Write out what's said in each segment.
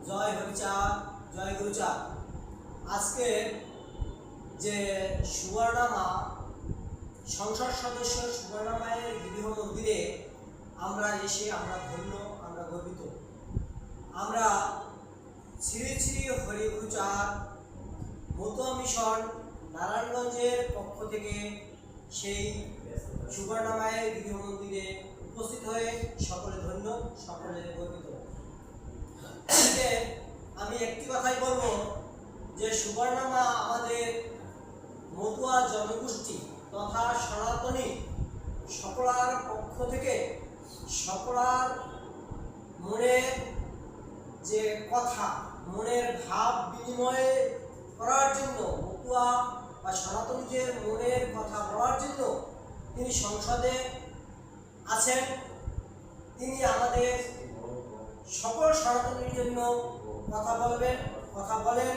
জয় হরিচাঁদ, জয় গুরুচাঁদ। আজকে যে সুবর্ণা সংসদ সদস্য সুবর্ণা মায়ের গৃহ মন্দিরে আমরা এসে আমরা ধন্য, আমরা গর্বিত। আমরা শ্রী শ্রী হরি গুরুচাঁদ মতুয়া মিশন নারায়ণগঞ্জের পক্ষ থেকে সেই সুবর্ণা মায়ের গৃহ মন্দিরে উপস্থিত হয়ে সকলে ধন্য, সকলে গর্বিত। আমি একটি কথাই বলবো যে সুবর্ণা মা আমাদের মতুয়া জনগোষ্ঠী তথা সনাতনী সকলার পক্ষ থেকে সকলার মনের যে কথা, মনের ভাব বিনিময় করার জন্য, মতুয়া বা সনাতনীদের মনের কথা বলার জন্য তিনি সংসদে আছেন। তিনি আমাদের সকল সনাতনীর জন্য কথা বলেন।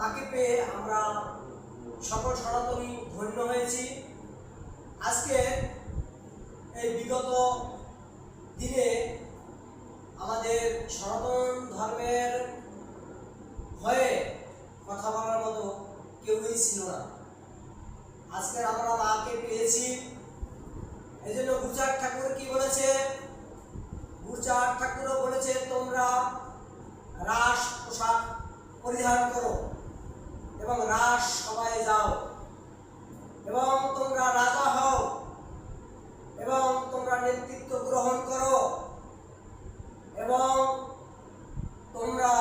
তাকে পেয়ে আমরা সকল সনাতনী ধন্য হয়েছি। আজকে এই বিগত দিনে আমাদের সনাতন ধর্মের হয়ে কথা বলার মতো কেউই ছিল না। আজকে আমরা মাকে পেয়েছি। এই জন্য গুরুচাঁদ ঠাকুর কি বলেছে? গুরুচাঁদ ঠাকুরও বলেছে, তোমরা রাস পোশাক পরিধান করো এবং রাস সবাই যাও এবং তোমরা রাজা হও এবং তোমরা নেতৃত্ব গ্রহণ করো এবং তোমরা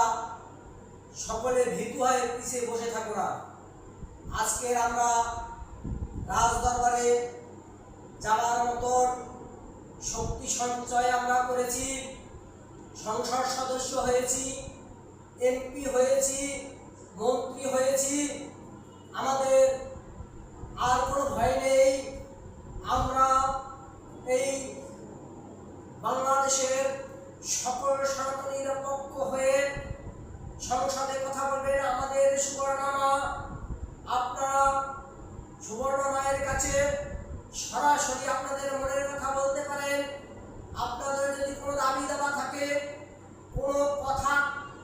সকলে ভীতু হয়ে পিছিয়ে বসে থাকো না। আজকে আমরা রাজ দরবারে যাওয়ার মতন শক্তি সঞ্চয় আমরা করেছি, সংসদ সদস্য হয়েছি, এমপি হয়েছি, মন্ত্রী হয়েছি। আমাদের আর কোনো ভয় নেই। আমরা এই বাংলাদেশের সকল সনাতনীর পক্ষ হয়ে সংসদে কথা বলবেন আমাদের সুবর্ণা মা। আপনারা সুবর্ণা মায়ের কাছে সরাসরি আপনাদের মনের কথা বলতে পারেন। আপনাদের যদি কোনো দাবি দাবা থাকে, কোনো কথা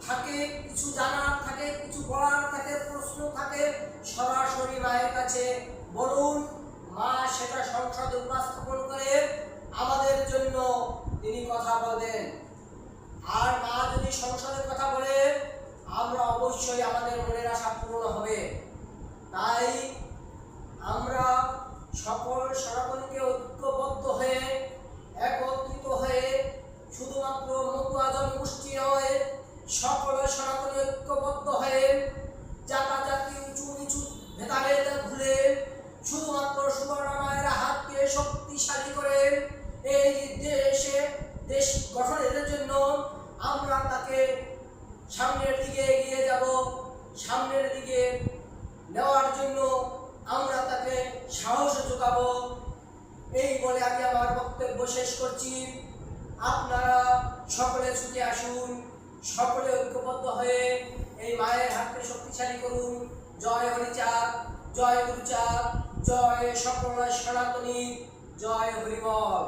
থাকে, কিছু জানার থাকে, কিছু বলার থাকে, প্রশ্ন থাকে, সরাসরি মায়ের কাছে বলুন। মা সেটা সংসদে উপস্থাপন করে আমাদের জন্য তিনি কথা বলবেন। আর মা যদি সংসদে কথা বলে, আমরা অবশ্যই আমাদের মনের আশা পূর্ণ হবে। তাই আমরা সকল সনাতনীকে ঐক্যবদ্ধ হয়ে, একত্রিত হয়ে, শুধুমাত্র মতুয়া জনগোষ্ঠী নয়, সকল সনাতনী ঐক্যবদ্ধ হয়ে জাতি উঁচু নিচু ভেদাভেদ ভুলে শুধুমাত্র সুবর্ণা মায়ের হাতকে শক্তিশালী করে এই দেশ গঠনের জন্য আমরা তাকে সামনের দিকে এগিয়ে যাব। সামনের দিকে নেওয়ার জন্য আমরা তাকে সাহস যোগাবো। এই বলে আমি আমার বক্তব্য শেষ করছি। আপনারা সকলে ছুটে আসুন, সকলে ঐক্যবদ্ধ হয়ে এই মায়ের হাতকে শক্তিশালী করুন। জয় হরিচাঁদ, জয় গুরুচাঁদ, জয় সকল সনাতনী, জয় হরিবল।